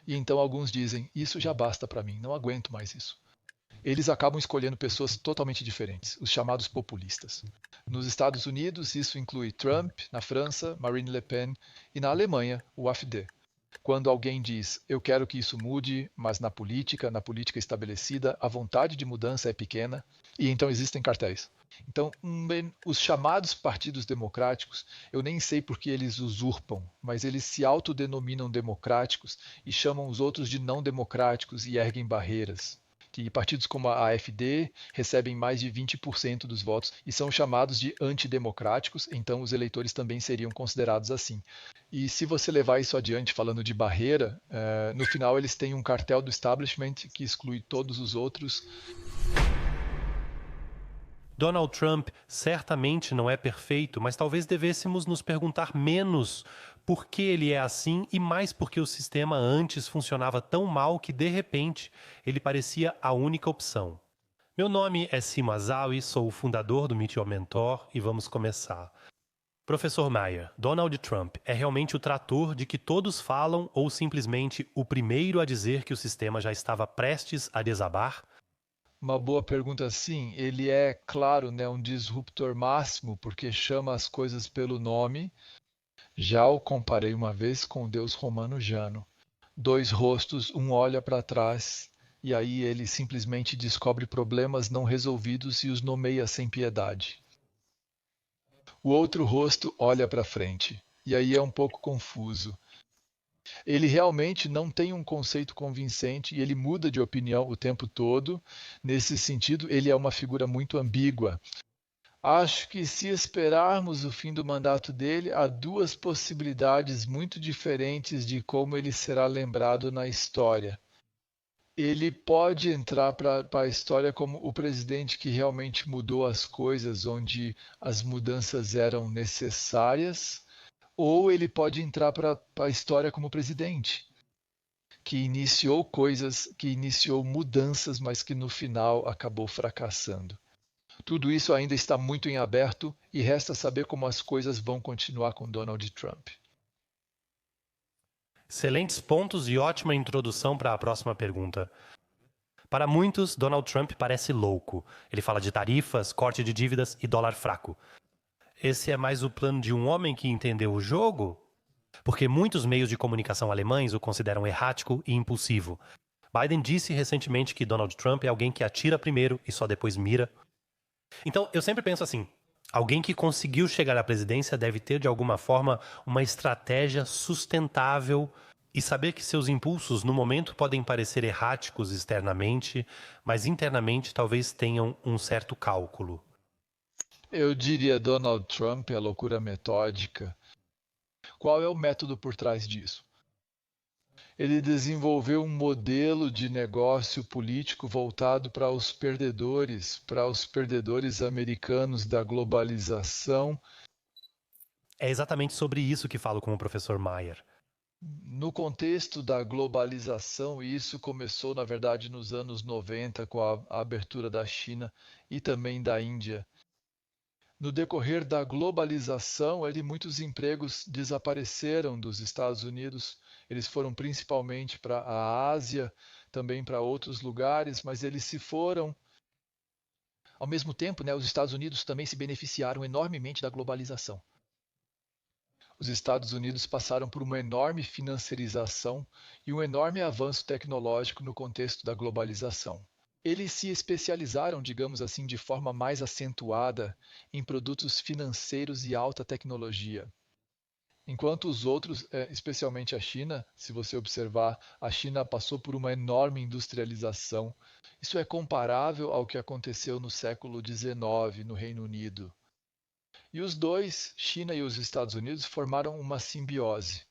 E então alguns dizem: isso já basta para mim, não aguento mais isso. Eles acabam escolhendo pessoas totalmente diferentes, os chamados populistas. Nos Estados Unidos, isso inclui Trump, na França, Marine Le Pen e na Alemanha, o AfD. Quando alguém diz, eu quero que isso mude, mas na política estabelecida, a vontade de mudança é pequena, e então existem cartéis. Então, os chamados partidos democráticos, eu nem sei por que eles usurpam, mas eles se autodenominam democráticos e chamam os outros de não democráticos e erguem barreiras. Que partidos como a AfD recebem mais de 20% dos votos e são chamados de antidemocráticos, então os eleitores também seriam considerados assim. E se você levar isso adiante falando de barreira, no final eles têm um cartel do establishment que exclui todos os outros. Donald Trump certamente não é perfeito, mas talvez devêssemos nos perguntar menos por que ele é assim e mais porque o sistema antes funcionava tão mal que, de repente, ele parecia a única opção. Meu nome é Simo Azawi, sou o fundador do Meet Your Mentor e vamos começar. Professor Mayer, Donald Trump é realmente o trator de que todos falam ou simplesmente o primeiro a dizer que o sistema já estava prestes a desabar? Uma boa pergunta, sim. Ele é, claro, né, um disruptor máximo porque chama as coisas pelo nome. Já o comparei uma vez com o deus romano Jano. Dois rostos, um olha para trás e aí ele simplesmente descobre problemas não resolvidos e os nomeia sem piedade. O outro rosto olha para frente e aí é um pouco confuso. Ele realmente não tem um conceito convincente e ele muda de opinião o tempo todo. Nesse sentido, ele é uma figura muito ambígua. Acho que se esperarmos o fim do mandato dele, há duas possibilidades muito diferentes de como ele será lembrado na história. Ele pode entrar para a história como o presidente que realmente mudou as coisas, onde as mudanças eram necessárias, ou ele pode entrar para a história como presidente, que iniciou coisas, que iniciou mudanças, mas que no final acabou fracassando. Tudo isso ainda está muito em aberto e resta saber como as coisas vão continuar com Donald Trump. Excelentes pontos e ótima introdução para a próxima pergunta. Para muitos, Donald Trump parece louco. Ele fala de tarifas, corte de dívidas e dólar fraco. Esse é mais o plano de um homem que entendeu o jogo? Porque muitos meios de comunicação alemães o consideram errático e impulsivo. Biden disse recentemente que Donald Trump é alguém que atira primeiro e só depois mira. Então, eu sempre penso assim: alguém que conseguiu chegar à presidência deve ter, de alguma forma, uma estratégia sustentável e saber que seus impulsos, no momento, podem parecer erráticos externamente, mas internamente talvez tenham um certo cálculo. Eu diria Donald Trump é loucura metódica. Qual é o método por trás disso? Ele desenvolveu um modelo de negócio político voltado para os perdedores americanos da globalização. É exatamente sobre isso que falo com o professor Mayer. No contexto da globalização, e isso começou, na verdade, nos anos 90, com a abertura da China e também da Índia. No decorrer da globalização, muitos empregos desapareceram dos Estados Unidos. Eles foram principalmente para a Ásia, também para outros lugares, mas eles se foram. Ao mesmo tempo, né, os Estados Unidos também se beneficiaram enormemente da globalização. Os Estados Unidos passaram por uma enorme financiarização e um enorme avanço tecnológico no contexto da globalização. Eles se especializaram, digamos assim, de forma mais acentuada em produtos financeiros e alta tecnologia. Enquanto os outros, especialmente a China, se você observar, a China passou por uma enorme industrialização. Isso é comparável ao que aconteceu no século XIX no Reino Unido. E os dois, China e os Estados Unidos, formaram uma simbiose.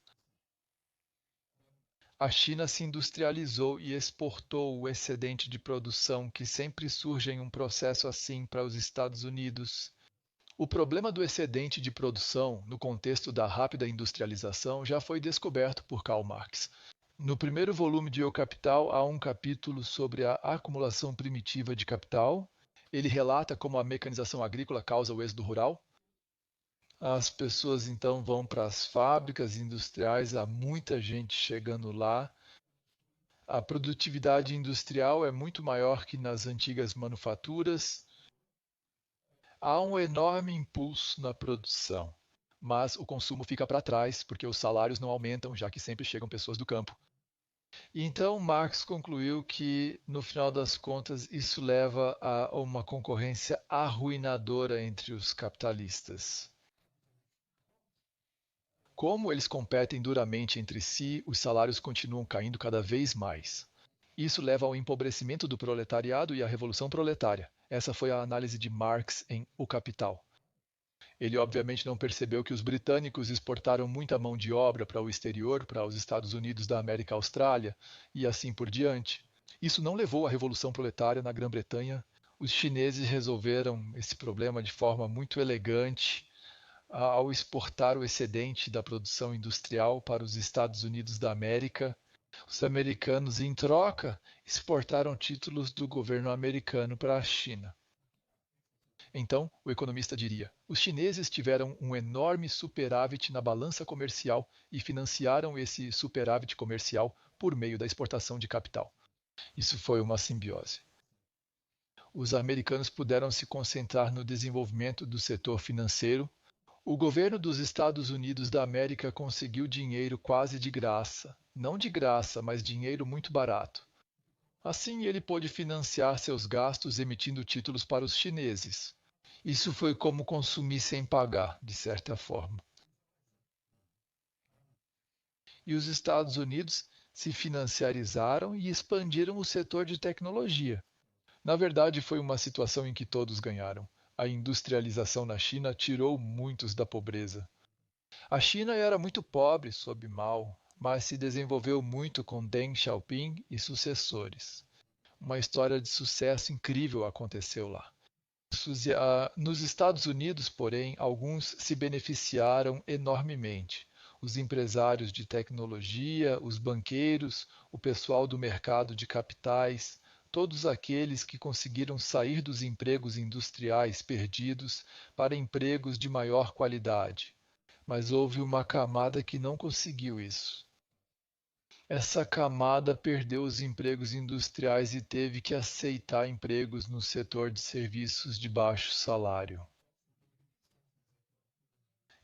A China se industrializou e exportou o excedente de produção que sempre surge em um processo assim para os Estados Unidos. O problema do excedente de produção no contexto da rápida industrialização já foi descoberto por Karl Marx. No primeiro volume de O Capital há um capítulo sobre a acumulação primitiva de capital. Ele relata como a mecanização agrícola causa o êxodo rural. As pessoas então vão para as fábricas industriais, há muita gente chegando lá, A produtividade industrial é muito maior que nas antigas manufaturas. Há um enorme impulso na produção, mas o consumo fica para trás porque os salários não aumentam, já que sempre chegam pessoas do campo. E então Marx concluiu que, no final das contas, isso leva a uma concorrência arruinadora entre os capitalistas. Como eles competem duramente entre si, os salários continuam caindo cada vez mais. Isso leva ao empobrecimento do proletariado e à revolução proletária. Essa foi a análise de Marx em O Capital. Ele obviamente não percebeu que os britânicos exportaram muita mão de obra para o exterior, para os Estados Unidos da América Austrália e assim por diante. Isso não levou à revolução proletária na Grã-Bretanha. Os chineses resolveram esse problema de forma muito elegante ao exportar o excedente da produção industrial para os Estados Unidos da América. Os americanos, em troca, exportaram títulos do governo americano para a China. Então, o economista diria: os chineses tiveram um enorme superávit na balança comercial e financiaram esse superávit comercial por meio da exportação de capital. Isso foi uma simbiose. Os americanos puderam se concentrar no desenvolvimento do setor financeiro. O governo dos Estados Unidos da América conseguiu dinheiro quase de graça. Não de graça, mas dinheiro muito barato. Assim, ele pôde financiar seus gastos emitindo títulos para os chineses. Isso foi como consumir sem pagar, de certa forma. E os Estados Unidos se financiarizaram e expandiram o setor de tecnologia. Na verdade, foi uma situação em que todos ganharam. A industrialização na China tirou muitos da pobreza. A China era muito pobre sob Mao, mas se desenvolveu muito com Deng Xiaoping e sucessores. Uma história de sucesso incrível aconteceu lá. Nos Estados Unidos, porém, alguns se beneficiaram enormemente. Os empresários de tecnologia, os banqueiros, o pessoal do mercado de capitais, todos aqueles que conseguiram sair dos empregos industriais perdidos para empregos de maior qualidade. Mas houve uma camada que não conseguiu isso. Essa camada perdeu os empregos industriais e teve que aceitar empregos no setor de serviços de baixo salário.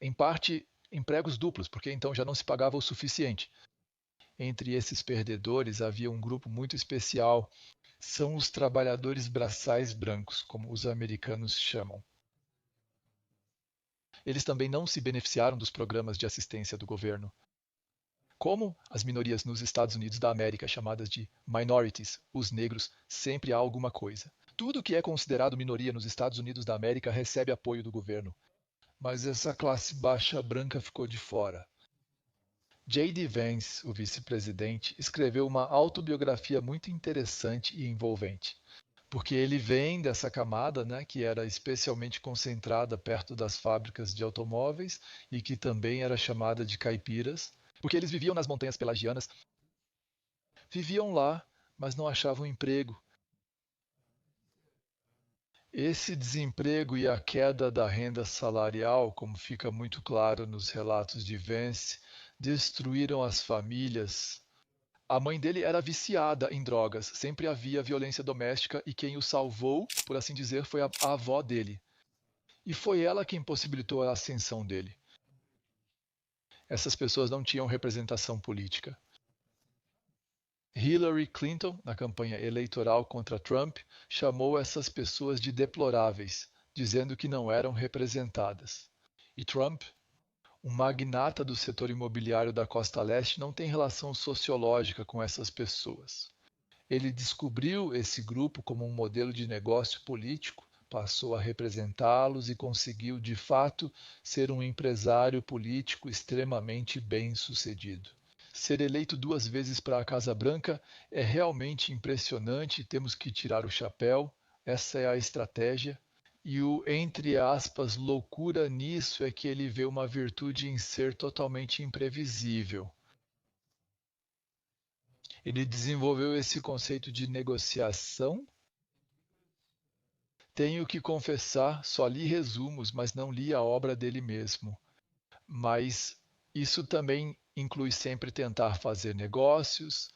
Em parte, empregos duplos, porque então já não se pagava o suficiente. Entre esses perdedores havia um grupo muito especial. São os trabalhadores braçais brancos, como os americanos chamam. Eles também não se beneficiaram dos programas de assistência do governo. Como as minorias nos Estados Unidos da América, chamadas de minorities, os negros, sempre há alguma coisa. Tudo que é considerado minoria nos Estados Unidos da América recebe apoio do governo. Mas essa classe baixa branca ficou de fora. J.D. Vance, o vice-presidente, escreveu uma autobiografia muito interessante e envolvente. Porque ele vem dessa camada, né, que era especialmente concentrada perto das fábricas de automóveis e que também era chamada de caipiras, porque eles viviam nas montanhas pelagianas, viviam lá, mas não achavam emprego. Esse desemprego e a queda da renda salarial, como fica muito claro nos relatos de Vance, destruíram as famílias. A mãe dele era viciada em drogas, sempre havia violência doméstica e quem o salvou, por assim dizer, foi a avó dele. E foi ela quem possibilitou a ascensão dele. Essas pessoas não tinham representação política. Hillary Clinton, na campanha eleitoral contra Trump, chamou essas pessoas de deploráveis, dizendo que não eram representadas. E Trump, um magnata do setor imobiliário da Costa Leste, não tem relação sociológica com essas pessoas. Ele descobriu esse grupo como um modelo de negócio político, passou a representá-los e conseguiu, de fato, ser um empresário político extremamente bem-sucedido. Ser eleito 2 vezes para a Casa Branca é realmente impressionante, temos que tirar o chapéu, essa é a estratégia. E o, entre aspas, loucura nisso é que ele vê uma virtude em ser totalmente imprevisível. Ele desenvolveu esse conceito de negociação. Tenho que confessar, só li resumos, mas não li a obra dele mesmo. Mas isso também inclui sempre tentar fazer negócios.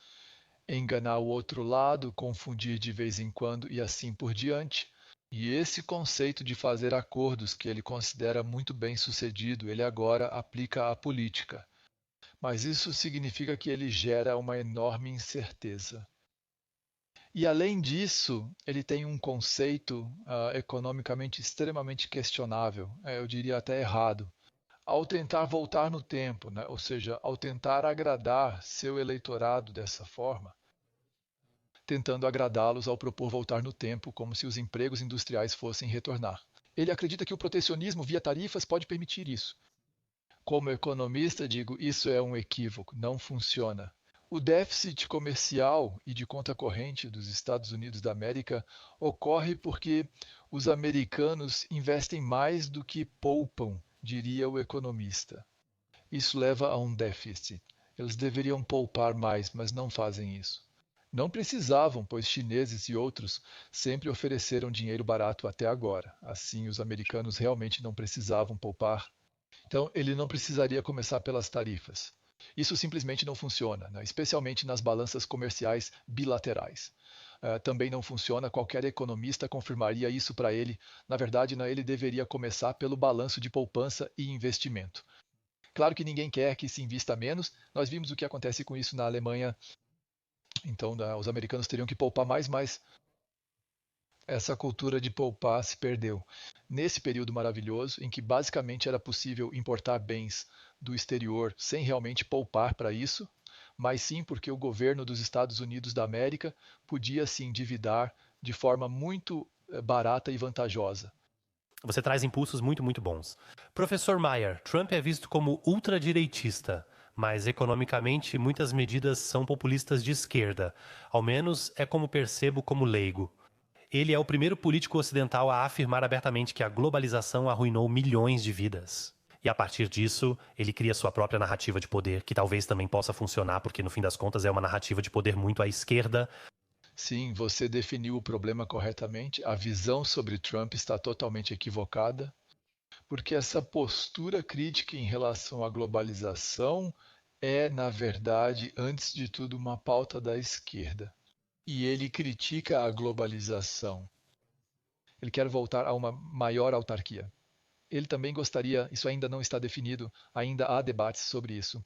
enganar o outro lado, confundir de vez em quando e assim por diante. E esse conceito de fazer acordos que ele considera muito bem sucedido, ele agora aplica à política. Mas isso significa que ele gera uma enorme incerteza. E além disso, ele tem um conceito economicamente extremamente questionável, eu diria até errado. Ao tentar voltar no tempo, né? Ou seja, ao tentar agradar seu eleitorado dessa forma, tentando agradá-los ao propor voltar no tempo, como se os empregos industriais fossem retornar. Ele acredita que o protecionismo via tarifas pode permitir isso. Como economista, digo, isso é um equívoco, não funciona. O déficit comercial e de conta corrente dos Estados Unidos da América ocorre porque os americanos investem mais do que poupam, diria o economista. Isso leva a um déficit. Eles deveriam poupar mais, mas não fazem isso. Não precisavam, pois chineses e outros sempre ofereceram dinheiro barato até agora. Assim, os americanos realmente não precisavam poupar. Então, ele não precisaria começar pelas tarifas. Isso simplesmente não funciona, né? Especialmente nas balanças comerciais bilaterais. Também não funciona, qualquer economista confirmaria isso para ele. Na verdade, né, ele deveria começar pelo balanço de poupança e investimento. Claro que ninguém quer que se invista menos, nós vimos o que acontece com isso na Alemanha, então né, os americanos teriam que poupar mais, mas essa cultura de poupar se perdeu. Nesse período maravilhoso, em que basicamente era possível importar bens do exterior sem realmente poupar para isso, mas sim porque o governo dos Estados Unidos da América podia se endividar de forma muito barata e vantajosa. Você traz impulsos muito, muito bons. Professor Mayer, Trump é visto como ultradireitista, mas economicamente muitas medidas são populistas de esquerda. Ao menos é como percebo como leigo. Ele é o primeiro político ocidental a afirmar abertamente que a globalização arruinou milhões de vidas. E a partir disso, ele cria sua própria narrativa de poder, que talvez também possa funcionar, porque no fim das contas é uma narrativa de poder muito à esquerda. Sim, você definiu o problema corretamente. A visão sobre Trump está totalmente equivocada, porque essa postura crítica em relação à globalização é, na verdade, antes de tudo, uma pauta da esquerda. E ele critica a globalização. Ele quer voltar a uma maior autarquia. Ele também gostaria, isso ainda não está definido, ainda há debates sobre isso.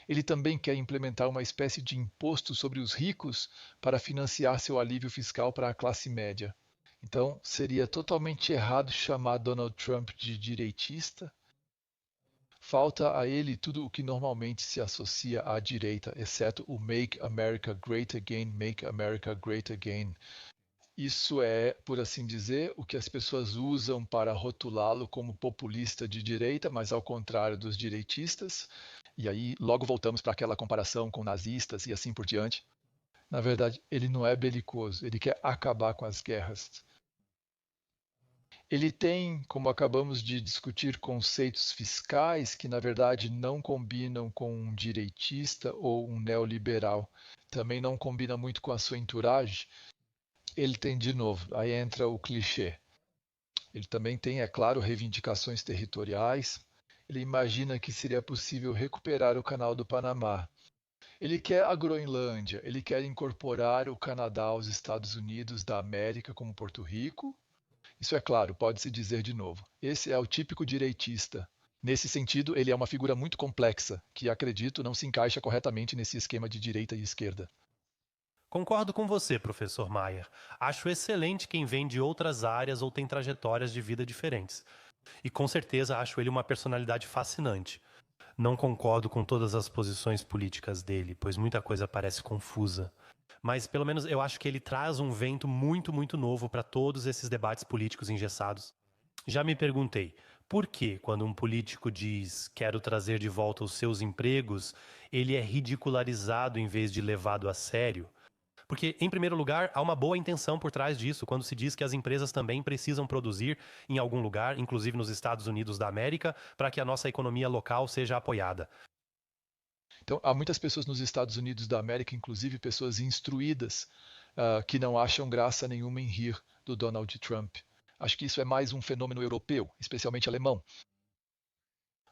Ele também quer implementar uma espécie de imposto sobre os ricos para financiar seu alívio fiscal para a classe média. Então, seria totalmente errado chamar Donald Trump de direitista. Falta a ele tudo o que normalmente se associa à direita, exceto o Make America Great Again, Make America Great Again. Isso é, por assim dizer, o que as pessoas usam para rotulá-lo como populista de direita, mas ao contrário dos direitistas. E aí logo voltamos para aquela comparação com nazistas e assim por diante. Na verdade, ele não é belicoso, ele quer acabar com as guerras. Ele tem, como acabamos de discutir, conceitos fiscais que, na verdade, não combinam com um direitista ou um neoliberal. Também não combina muito com a sua entourage. Ele tem, de novo, aí entra o clichê. Ele também tem, é claro, reivindicações territoriais. Ele imagina que seria possível recuperar o Canal do Panamá. Ele quer a Groenlândia, ele quer incorporar o Canadá aos Estados Unidos da América como Porto Rico. Isso é claro, pode-se dizer de novo. Esse é o típico direitista. Nesse sentido, ele é uma figura muito complexa, que acredito não se encaixa corretamente nesse esquema de direita e esquerda. Concordo com você, professor Mayer. Acho excelente quem vem de outras áreas ou tem trajetórias de vida diferentes. E com certeza acho ele uma personalidade fascinante. Não concordo com todas as posições políticas dele, pois muita coisa parece confusa. Mas pelo menos eu acho que ele traz um vento muito, muito novo para todos esses debates políticos engessados. Já me perguntei, por que, quando um político diz quero trazer de volta os seus empregos, ele é ridicularizado em vez de levado a sério? Porque, em primeiro lugar, há uma boa intenção por trás disso, quando se diz que as empresas também precisam produzir em algum lugar, inclusive nos Estados Unidos da América, para que a nossa economia local seja apoiada. Então, há muitas pessoas nos Estados Unidos da América, inclusive pessoas instruídas, que não acham graça nenhuma em rir do Donald Trump. Acho que isso é mais um fenômeno europeu, especialmente alemão.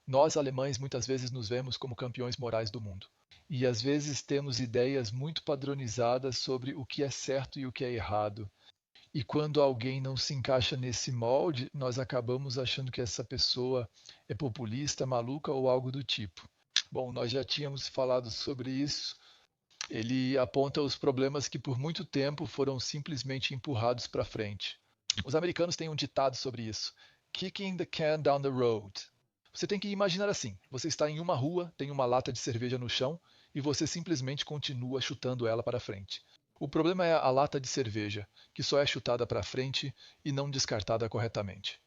Nós, alemães, muitas vezes nos vemos como campeões morais do mundo. E às vezes temos ideias muito padronizadas sobre o que é certo e o que é errado. E quando alguém não se encaixa nesse molde, nós acabamos achando que essa pessoa é populista, maluca ou algo do tipo. Bom, nós já tínhamos falado sobre isso. Ele aponta os problemas que por muito tempo foram simplesmente empurrados para frente. Os americanos têm um ditado sobre isso: kicking the can down the road. Você tem que imaginar assim: você está em uma rua, tem uma lata de cerveja no chão e você simplesmente continua chutando ela para frente. O problema é a lata de cerveja, que só é chutada para frente e não descartada corretamente.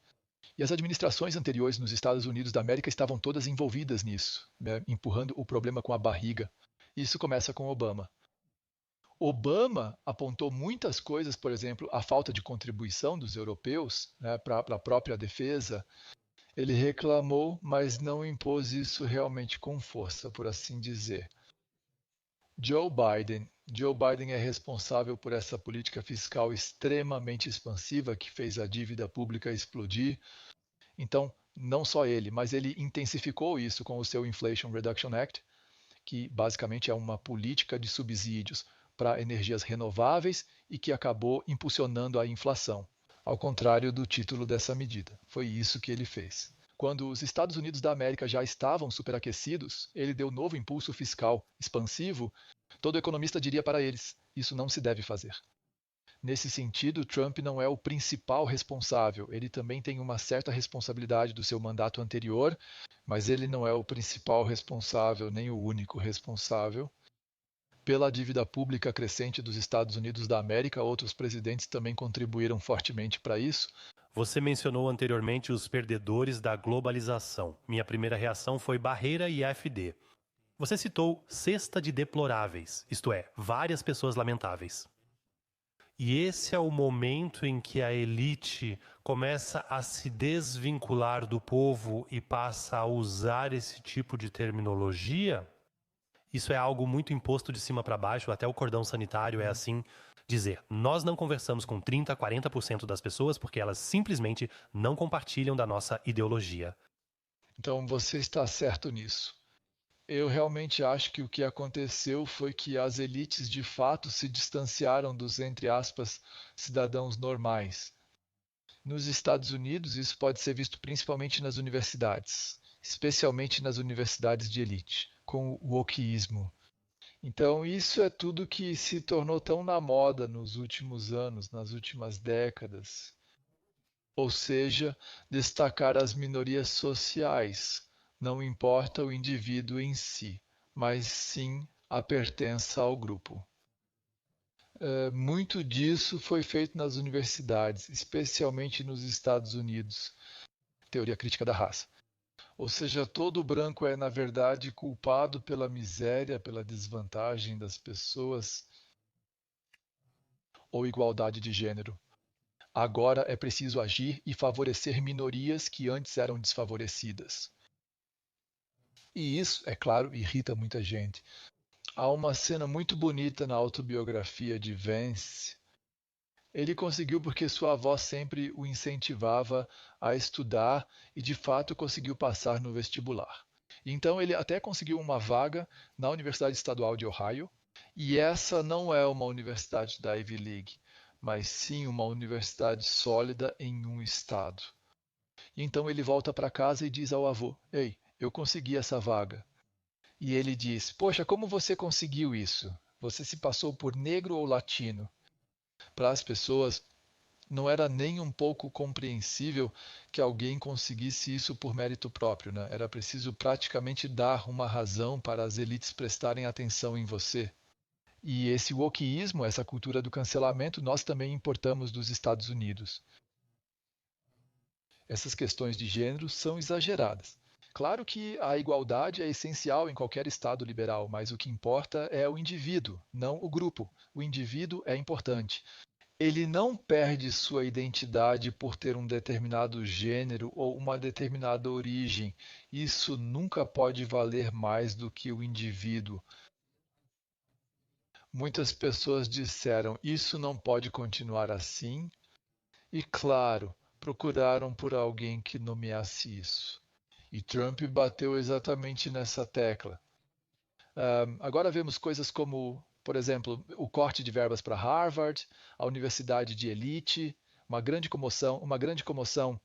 E as administrações anteriores nos Estados Unidos da América estavam todas envolvidas nisso, né, empurrando o problema com a barriga. Isso começa com Obama. Obama apontou muitas coisas, por exemplo, a falta de contribuição dos europeus, né, para a própria defesa. Ele reclamou, mas não impôs isso realmente com força, por assim dizer. Joe Biden é responsável por essa política fiscal extremamente expansiva que fez a dívida pública explodir. Então, não só ele, mas ele intensificou isso com o seu Inflation Reduction Act, que basicamente é uma política de subsídios para energias renováveis e que acabou impulsionando a inflação, ao contrário do título dessa medida. Foi isso que ele fez. Quando os Estados Unidos da América já estavam superaquecidos, ele deu novo impulso fiscal expansivo. Todo economista diria para eles: isso não se deve fazer. Nesse sentido, Trump não é o principal responsável. Ele também tem uma certa responsabilidade do seu mandato anterior, mas ele não é o principal responsável, nem o único responsável. Pela dívida pública crescente dos Estados Unidos da América, outros presidentes também contribuíram fortemente para isso. Você mencionou anteriormente os perdedores da globalização. Minha primeira reação foi barreira e AfD. Você citou cesta de deploráveis, isto é, várias pessoas lamentáveis. E esse é o momento em que a elite começa a se desvincular do povo e passa a usar esse tipo de terminologia? Isso é algo muito imposto de cima para baixo, até o cordão sanitário é assim dizer. Nós não conversamos com 30, 40% das pessoas porque elas simplesmente não compartilham da nossa ideologia. Então você está certo nisso. Eu realmente acho que o que aconteceu foi que as elites de fato se distanciaram dos, entre aspas, cidadãos normais. Nos Estados Unidos, isso pode ser visto principalmente nas universidades, especialmente nas universidades de elite, com o wokeísmo. Então, isso é tudo que se tornou tão na moda nos últimos anos, nas últimas décadas. Ou seja, destacar as minorias sociais. Não importa o indivíduo em si, mas sim a pertença ao grupo. Muito disso foi feito nas universidades, especialmente nos Estados Unidos. Teoria crítica da raça. Ou seja, todo branco é, na verdade, culpado pela miséria, pela desvantagem das pessoas, ou igualdade de gênero. Agora é preciso agir e favorecer minorias que antes eram desfavorecidas. E isso, é claro, irrita muita gente. Há uma cena muito bonita na autobiografia de Vance. Ele conseguiu porque sua avó sempre o incentivava a estudar e de fato conseguiu passar no vestibular. Então ele até conseguiu uma vaga na Universidade Estadual de Ohio, e essa não é uma universidade da Ivy League, mas sim uma universidade sólida em um estado. Então ele volta para casa e diz ao avô: Ei, eu consegui essa vaga. E ele diz: Poxa, como você conseguiu isso? Você se passou por negro ou latino? Para as pessoas, não era nem um pouco compreensível que alguém conseguisse isso por mérito próprio, né? Era preciso praticamente dar uma razão para as elites prestarem atenção em você. E esse wokeísmo, essa cultura do cancelamento, nós também importamos dos Estados Unidos. Essas questões de gênero são exageradas. Claro que a igualdade é essencial em qualquer Estado liberal, mas o que importa é o indivíduo, não o grupo. O indivíduo é importante. Ele não perde sua identidade por ter um determinado gênero ou uma determinada origem. Isso nunca pode valer mais do que o indivíduo. Muitas pessoas disseram: isso não pode continuar assim, e, claro, procuraram por alguém que nomeasse isso. E Trump bateu exatamente nessa tecla. Agora vemos coisas como, por exemplo, o corte de verbas para Harvard, a universidade de elite, uma grande comoção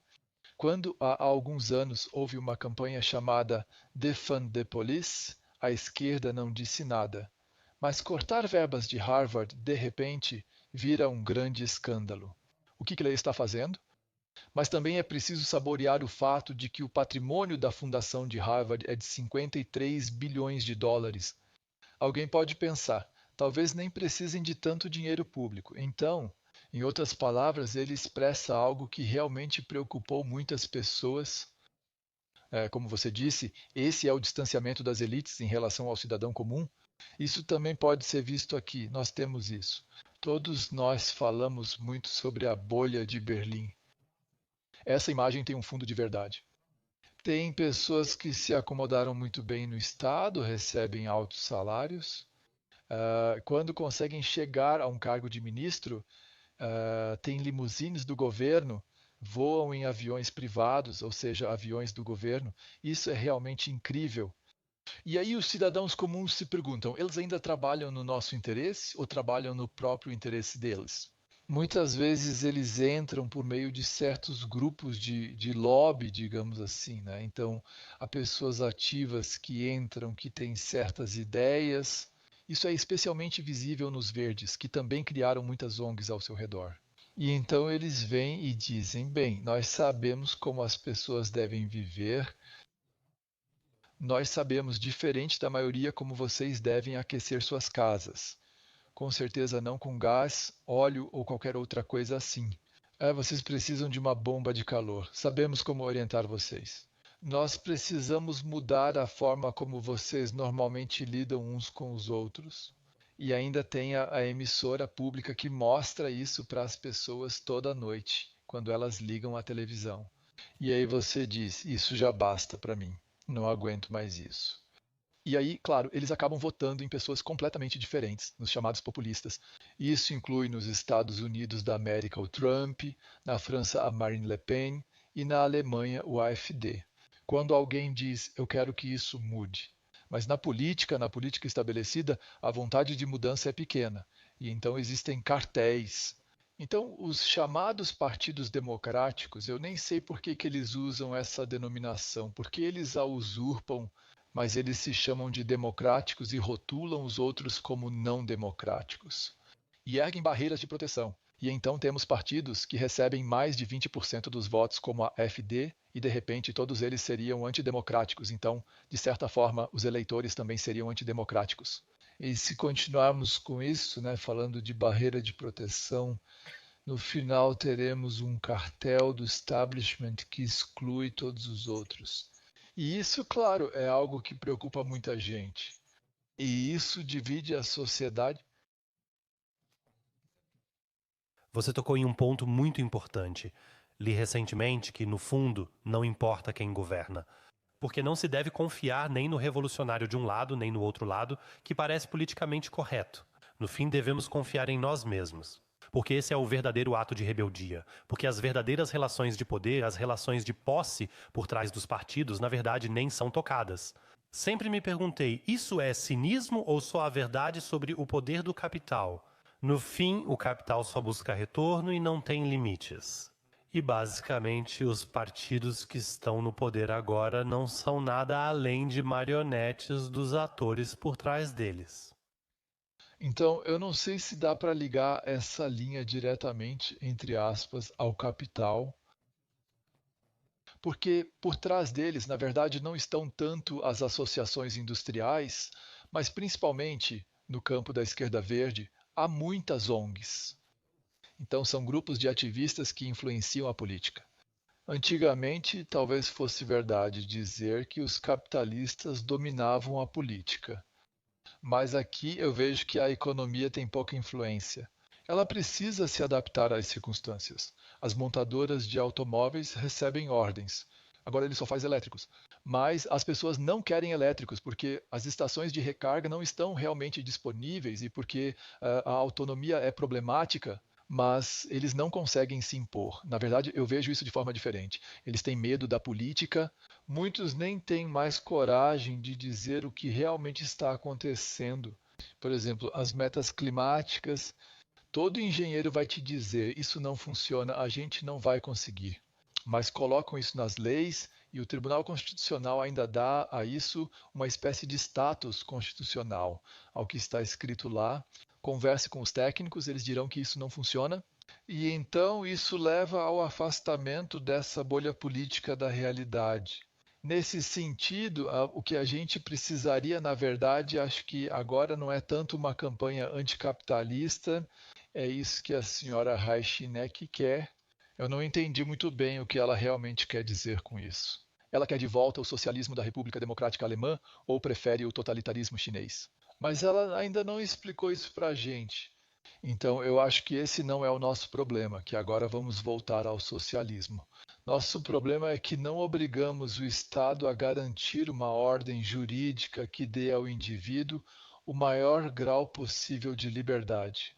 quando há alguns anos houve uma campanha chamada Defund the Police, a esquerda não disse nada. Mas cortar verbas de Harvard, de repente, vira um grande escândalo. O que ele está fazendo? Mas também é preciso saborear o fato de que o patrimônio da fundação de Harvard é de 53 bilhões de dólares. Alguém pode pensar, talvez nem precisem de tanto dinheiro público. Então, em outras palavras, ele expressa algo que realmente preocupou muitas pessoas. Como você disse, esse é o distanciamento das elites em relação ao cidadão comum. Isso também pode ser visto aqui. Nós temos isso. Todos nós falamos muito sobre a bolha de Berlim. Essa imagem tem um fundo de verdade. Tem pessoas que se acomodaram muito bem no Estado, recebem altos salários. Quando conseguem chegar a um cargo de ministro, tem limusines do governo, voam em aviões privados, ou seja, aviões do governo. Isso é realmente incrível. E aí os cidadãos comuns se perguntam: eles ainda trabalham no nosso interesse ou trabalham no próprio interesse deles? Muitas vezes eles entram por meio de certos grupos de lobby, digamos assim, né? Então, há pessoas ativas que entram, que têm certas ideias. Isso é especialmente visível nos verdes, que também criaram muitas ONGs ao seu redor. E então eles vêm e dizem: bem, nós sabemos como as pessoas devem viver, nós sabemos, diferente da maioria, como vocês devem aquecer suas casas. Com certeza não com gás, óleo ou qualquer outra coisa assim. Vocês precisam de uma bomba de calor. Sabemos como orientar vocês. Nós precisamos mudar a forma como vocês normalmente lidam uns com os outros. E ainda tem a emissora pública que mostra isso para as pessoas toda noite, quando elas ligam a televisão. E aí você diz: isso já basta para mim. Não aguento mais isso. E aí, claro, eles acabam votando em pessoas completamente diferentes, nos chamados populistas. Isso inclui nos Estados Unidos da América o Trump, na França a Marine Le Pen e na Alemanha o AfD. Quando alguém diz eu quero que isso mude, mas na política estabelecida, a vontade de mudança é pequena, e então existem cartéis. Então, os chamados partidos democráticos, eu nem sei por que eles usam essa denominação, porque eles a usurpam, mas eles se chamam de democráticos e rotulam os outros como não democráticos. E erguem barreiras de proteção. E então temos partidos que recebem mais de 20% dos votos, como a AfD, e de repente todos eles seriam antidemocráticos. Então, de certa forma, os eleitores também seriam antidemocráticos. E se continuarmos com isso, né, falando de barreira de proteção, no final teremos um cartel do establishment que exclui todos os outros. E isso, claro, é algo que preocupa muita gente. E isso divide a sociedade. Você tocou em um ponto muito importante. Li recentemente que, no fundo, não importa quem governa. Porque não se deve confiar nem no revolucionário de um lado, nem no outro lado, que parece politicamente correto. No fim, devemos confiar em nós mesmos. Porque esse é o verdadeiro ato de rebeldia. Porque as verdadeiras relações de poder, as relações de posse por trás dos partidos, na verdade, nem são tocadas. Sempre me perguntei, isso é cinismo ou só a verdade sobre o poder do capital? No fim, o capital só busca retorno e não tem limites. E basicamente os partidos que estão no poder agora não são nada além de marionetes dos atores por trás deles. Então, eu não sei se dá para ligar essa linha diretamente, entre aspas, ao capital, porque por trás deles, na verdade, não estão tanto as associações industriais, mas principalmente no campo da esquerda verde, há muitas ONGs. Então, são grupos de ativistas que influenciam a política. Antigamente, talvez fosse verdade dizer que os capitalistas dominavam a política, mas aqui eu vejo que a economia tem pouca influência. Ela precisa se adaptar às circunstâncias. As montadoras de automóveis recebem ordens. Agora ele só faz elétricos. Mas as pessoas não querem elétricos porque as estações de recarga não estão realmente disponíveis e porque a autonomia é problemática. mas eles não conseguem se impor. Na verdade, eu vejo isso de forma diferente. Eles têm medo da política, muitos nem têm mais coragem de dizer o que realmente está acontecendo. Por exemplo, as metas climáticas, todo engenheiro vai te dizer: isso não funciona, a gente não vai conseguir. Mas colocam isso nas leis e o Tribunal Constitucional ainda dá a isso uma espécie de status constitucional, ao que está escrito lá. Converse com os técnicos, eles dirão que isso não funciona. E então isso leva ao afastamento dessa bolha política da realidade. Nesse sentido, o que a gente precisaria, na verdade, acho que agora não é tanto uma campanha anticapitalista, é isso que a senhora Reichineck quer. Eu não entendi muito bem o que ela realmente quer dizer com isso. Ela quer de volta o socialismo da República Democrática Alemã ou prefere o totalitarismo chinês? Mas ela ainda não explicou isso para a gente. Então, eu acho que esse não é o nosso problema, que agora vamos voltar ao socialismo. Nosso problema é que não obrigamos o Estado a garantir uma ordem jurídica que dê ao indivíduo o maior grau possível de liberdade.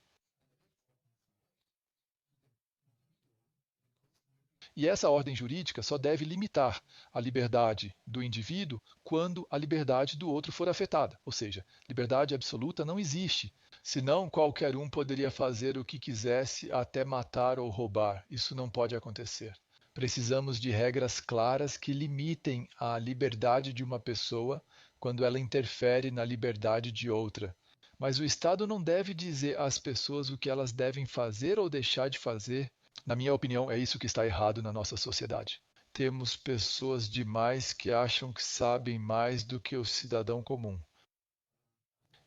E essa ordem jurídica só deve limitar a liberdade do indivíduo quando a liberdade do outro for afetada. Ou seja, liberdade absoluta não existe. Senão, qualquer um poderia fazer o que quisesse, até matar ou roubar. Isso não pode acontecer. Precisamos de regras claras que limitem a liberdade de uma pessoa quando ela interfere na liberdade de outra. Mas o Estado não deve dizer às pessoas o que elas devem fazer ou deixar de fazer. Na minha opinião, é isso que está errado na nossa sociedade. Temos pessoas demais que acham que sabem mais do que o cidadão comum.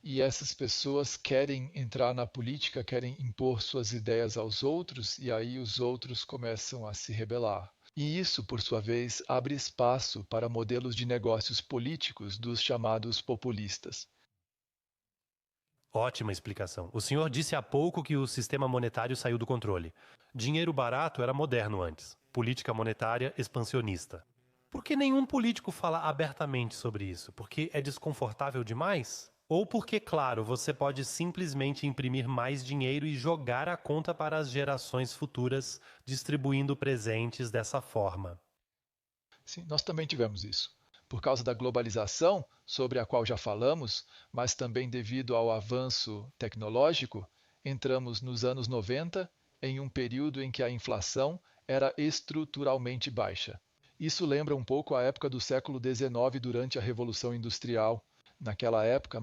E essas pessoas querem entrar na política, querem impor suas ideias aos outros, e aí os outros começam a se rebelar. E isso, por sua vez, abre espaço para modelos de negócios políticos dos chamados populistas. Ótima explicação. O senhor disse há pouco que o sistema monetário saiu do controle. Dinheiro barato era moderno antes. Política monetária expansionista. Por que nenhum político fala abertamente sobre isso? Porque é desconfortável demais? Ou porque, claro, você pode simplesmente imprimir mais dinheiro e jogar a conta para as gerações futuras, distribuindo presentes dessa forma? Sim, nós também tivemos isso. Por causa da globalização, sobre a qual já falamos, mas também devido ao avanço tecnológico, entramos nos anos 90 em um período em que a inflação era estruturalmente baixa. Isso lembra um pouco a época do século XIX durante a Revolução Industrial. Naquela época,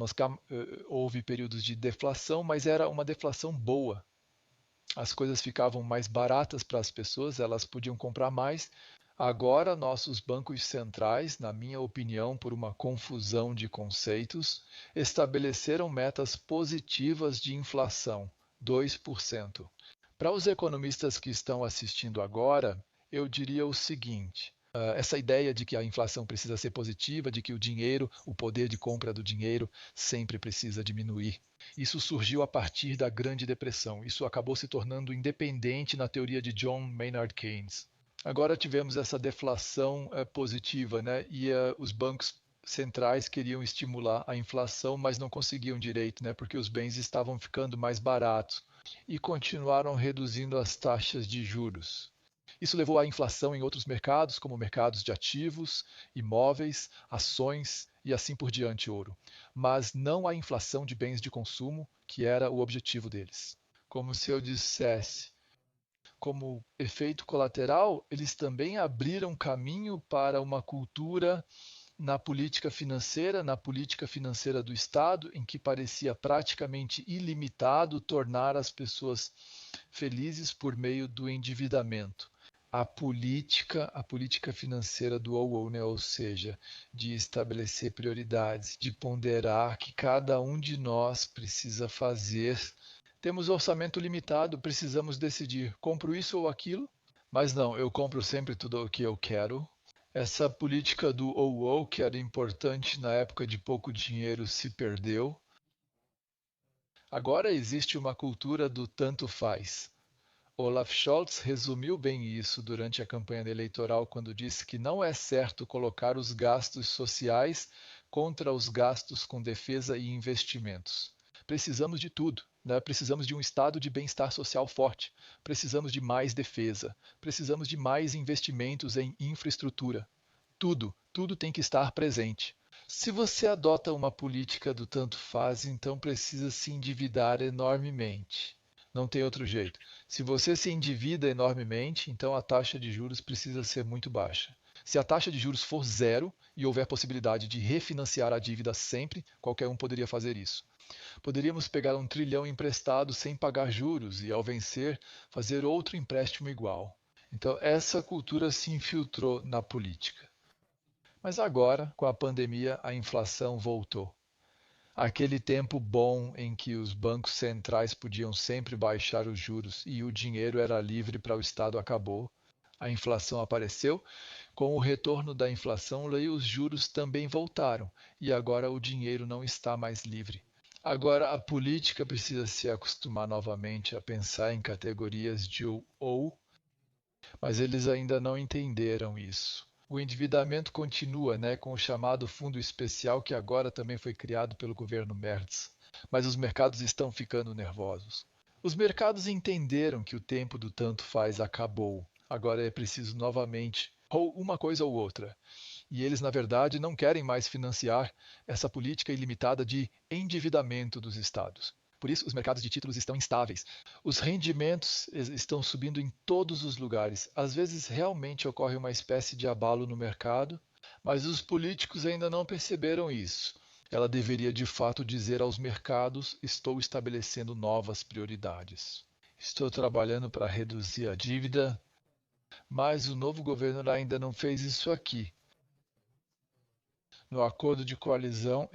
houve períodos de deflação, mas era uma deflação boa. As coisas ficavam mais baratas para as pessoas, elas podiam comprar mais. Agora, nossos bancos centrais, na minha opinião, por uma confusão de conceitos, estabeleceram metas positivas de inflação, 2%. Para os economistas que estão assistindo agora, eu diria o seguinte: essa ideia de que a inflação precisa ser positiva, de que o dinheiro, o poder de compra do dinheiro, sempre precisa diminuir. Isso surgiu a partir da Grande Depressão. Isso acabou se tornando independente na teoria de John Maynard Keynes. Agora tivemos essa deflação positiva, né? E os bancos centrais queriam estimular a inflação, mas não conseguiam direito, né? Porque os bens estavam ficando mais baratos e continuaram reduzindo as taxas de juros. Isso levou à inflação em outros mercados, como mercados de ativos, imóveis, ações e assim por diante, ouro. Mas não à inflação de bens de consumo, que era o objetivo deles. Como se eu dissesse, como efeito colateral, eles também abriram caminho para uma cultura na política financeira do Estado, em que parecia praticamente ilimitado tornar as pessoas felizes por meio do endividamento. A política financeira do OU, né? Ou seja, de estabelecer prioridades, de ponderar que cada um de nós precisa fazer. Temos orçamento limitado, precisamos decidir, compro isso ou aquilo? Mas não, eu compro sempre tudo o que eu quero. Essa política do OU, que era importante na época de pouco dinheiro, se perdeu. Agora existe uma cultura do tanto faz. Olaf Scholz resumiu bem isso durante a campanha eleitoral quando disse que não é certo colocar os gastos sociais contra os gastos com defesa e investimentos. Precisamos de tudo. né? Precisamos de um estado de bem-estar social forte, precisamos de mais defesa, precisamos de mais investimentos em infraestrutura. Tudo tem que estar presente. Se você adota uma política do tanto faz, então precisa se endividar enormemente. Não tem outro jeito. Se você se endivida enormemente, então a taxa de juros precisa ser muito baixa. Se a taxa de juros for zero e houver possibilidade de refinanciar a dívida sempre, qualquer um poderia fazer isso. Poderíamos pegar 1 trilhão emprestado sem pagar juros e, ao vencer, fazer outro empréstimo igual. Então, essa cultura se infiltrou na política. Mas agora, com a pandemia, a inflação voltou. Aquele tempo bom em que os bancos centrais podiam sempre baixar os juros e o dinheiro era livre para o Estado acabou. A inflação apareceu. Com o retorno da inflação, os juros também voltaram e agora o dinheiro não está mais livre. Agora a política precisa se acostumar novamente a pensar em categorias de ou, mas eles ainda não entenderam isso. O endividamento continua, né, com o chamado fundo especial que agora também foi criado pelo governo Merz. Mas os mercados estão ficando nervosos. Os mercados entenderam que o tempo do tanto faz acabou. Agora é preciso novamente ou uma coisa ou outra. E eles, na verdade, não querem mais financiar essa política ilimitada de endividamento dos estados. Por isso, os mercados de títulos estão instáveis. Os rendimentos estão subindo em todos os lugares. Às vezes, realmente ocorre uma espécie de abalo no mercado, mas os políticos ainda não perceberam isso. Ela deveria, de fato, dizer aos mercados: estou estabelecendo novas prioridades. Estou trabalhando para reduzir a dívida, mas o novo governo ainda não fez isso aqui. No acordo de coalizão,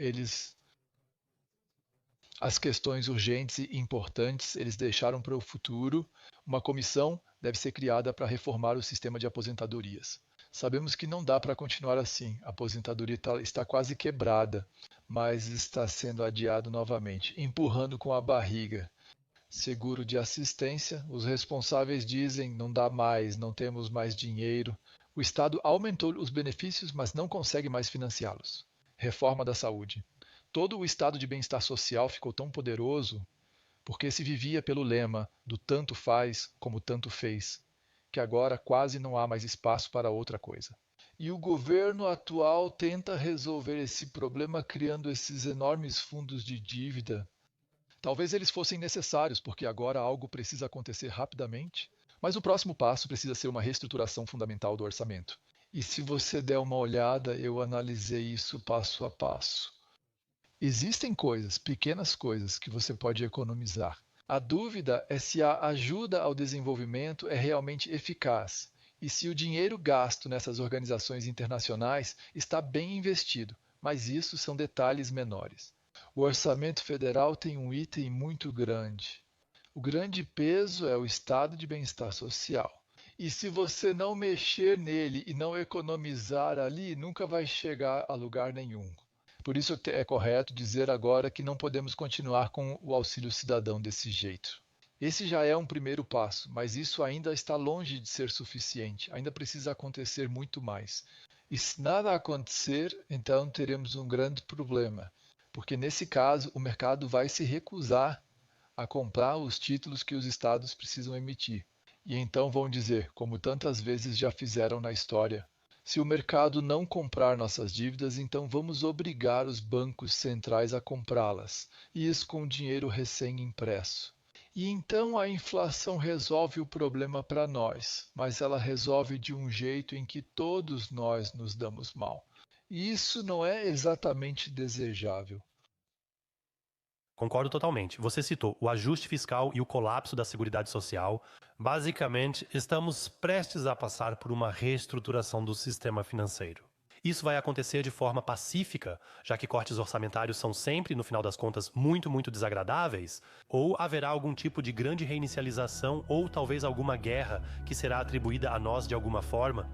as questões urgentes e importantes eles deixaram para o futuro. Uma comissão deve ser criada para reformar o sistema de aposentadorias. Sabemos que não dá para continuar assim. A aposentadoria está quase quebrada, mas está sendo adiado novamente, empurrando com a barriga. Seguro de assistência, os responsáveis dizem não dá mais, não temos mais dinheiro. O Estado aumentou os benefícios, mas não consegue mais financiá-los. Reforma da saúde. Todo o estado de bem-estar social ficou tão poderoso porque se vivia pelo lema do tanto faz como tanto fez, que agora quase não há mais espaço para outra coisa. E o governo atual tenta resolver esse problema criando esses enormes fundos de dívida. Talvez eles fossem necessários, porque agora algo precisa acontecer rapidamente, mas o próximo passo precisa ser uma reestruturação fundamental do orçamento. E se você der uma olhada, eu analisei isso passo a passo. Existem coisas, pequenas coisas, que você pode economizar. A dúvida é se a ajuda ao desenvolvimento é realmente eficaz e se o dinheiro gasto nessas organizações internacionais está bem investido, mas isso são detalhes menores. O orçamento federal tem um item muito grande. O grande peso é o estado de bem-estar social. E se você não mexer nele e não economizar ali, nunca vai chegar a lugar nenhum. Por isso é correto dizer agora que não podemos continuar com o auxílio cidadão desse jeito. Esse já é um primeiro passo, mas isso ainda está longe de ser suficiente. Ainda precisa acontecer muito mais. E se nada acontecer, então teremos um grande problema, porque nesse caso o mercado vai se recusar a comprar os títulos que os estados precisam emitir. E então vão dizer, como tantas vezes já fizeram na história: se o mercado não comprar nossas dívidas, então vamos obrigar os bancos centrais a comprá-las, e isso com dinheiro recém-impresso. E então a inflação resolve o problema para nós, mas ela resolve de um jeito em que todos nós nos damos mal. E isso não é exatamente desejável. Concordo totalmente. Você citou o ajuste fiscal e o colapso da Seguridade Social. Basicamente, estamos prestes a passar por uma reestruturação do sistema financeiro. Isso vai acontecer de forma pacífica, já que cortes orçamentários são sempre, no final das contas, muito desagradáveis? Ou haverá algum tipo de grande reinicialização ou talvez alguma guerra que será atribuída a nós de alguma forma?